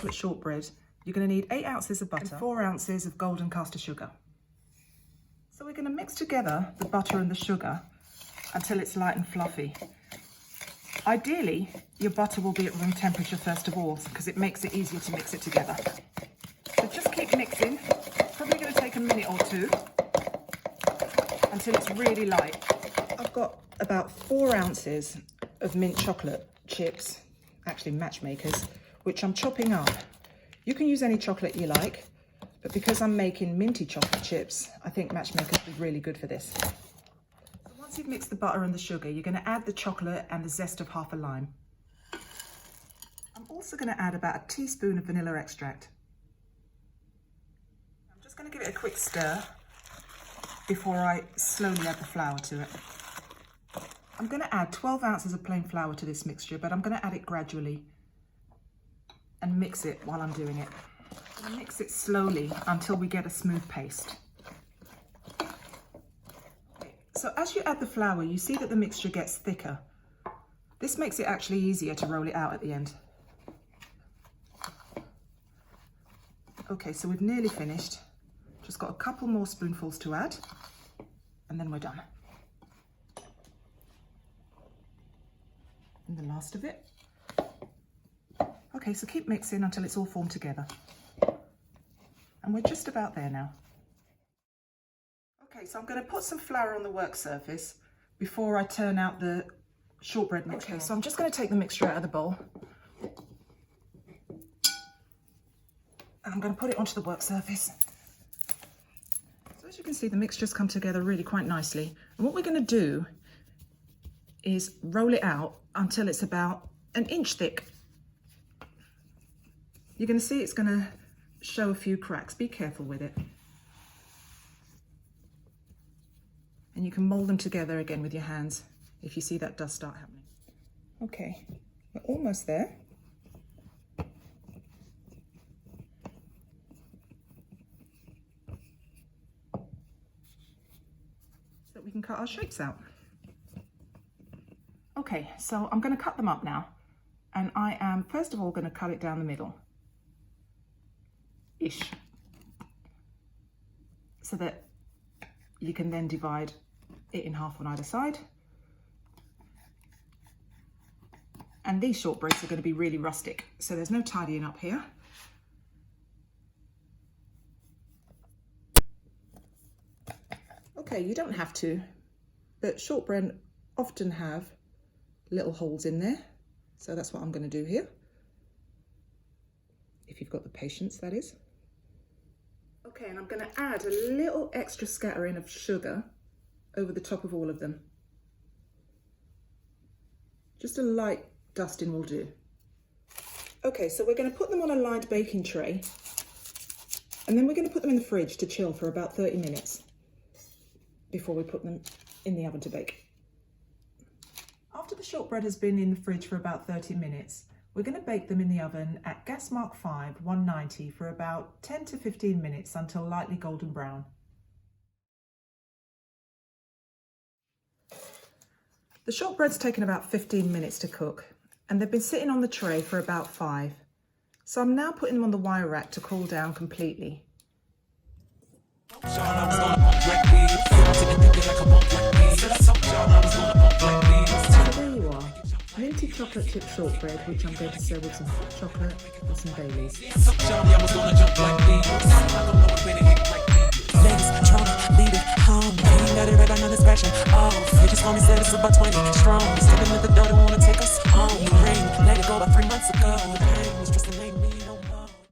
chocolate shortbread, you're going to need 8 ounces of butter and 4 ounces of golden caster sugar. So we're going to mix together the butter and the sugar until it's light and fluffy. Ideally, your butter will be at room temperature first of all, because it makes it easier to mix it together. So just keep mixing. Probably going to take a minute or two until it's really light. I've got about 4 ounces of mint chocolate chips, actually Matchmakers, which I'm chopping up. You can use any chocolate you like, but because I'm making minty chocolate chips, I think Matchmakers is really good for this. So once you've mixed the butter and the sugar, you're going to add the chocolate and the zest of half a lime. I'm also going to add about a teaspoon of vanilla extract. I'm just going to give it a quick stir before I slowly add the flour to it. I'm going to add 12 ounces of plain flour to this mixture, but I'm going to add it gradually and mix it while I'm doing it. I'm going to mix it slowly until we get a smooth paste. So as you add the flour, you see that the mixture gets thicker. This makes it actually easier to roll it out at the end. Okay, so we've nearly finished. Just got a couple more spoonfuls to add, and then we're done. And the last of it. Okay, so keep mixing until it's all formed together. And we're just about there now. Okay, so I'm going to put some flour on the work surface before I turn out the shortbread mixture. Okay, so I'm just going to take the mixture out of the bowl. And I'm going to put it onto the work surface. So as you can see, the mixture's come together really quite nicely. And what we're going to do is roll it out until it's about an inch thick. You're going to see it's going to show a few cracks. Be careful with it. And you can mold them together again with your hands if you see that does start happening. Okay, we're almost there. So that we can cut our shapes out. Okay, so I'm going to cut them up now, and I am first of all going to cut it down the middle-ish, so that you can then divide it in half on either side. And these shortbreads are going to be really rustic, so there's no tidying up here. Okay, you don't have to, but shortbread often have little holes in there, so that's what I'm going to do here, if you've got the patience, that is. Okay, and I'm going to add a little extra scattering of sugar over the top of all of them. Just a light dusting will do. Okay, so we're going to put them on a lined baking tray, and then we're going to put them in the fridge to chill for about 30 minutes before we put them in the oven to bake. After the shortbread has been in the fridge for about 30 minutes, we're going to bake them in the oven at gas mark 5, 190 for about 10 to 15 minutes until lightly golden brown. The shortbread's taken about 15 minutes to cook, and they've been sitting on the tray for about 5. So I'm now putting them on the wire rack to cool down completely. Minty chocolate chip shortbread, which I'm going to serve with some hot chocolate and some Baileys. Ladies, trying to lead it home. Ain't got it right, I know this fashion. Oh, they just call me, said it's about 20 strong. Stepping at the door, they wanna take us home. Ring, let it go about 3 months ago. The pain was just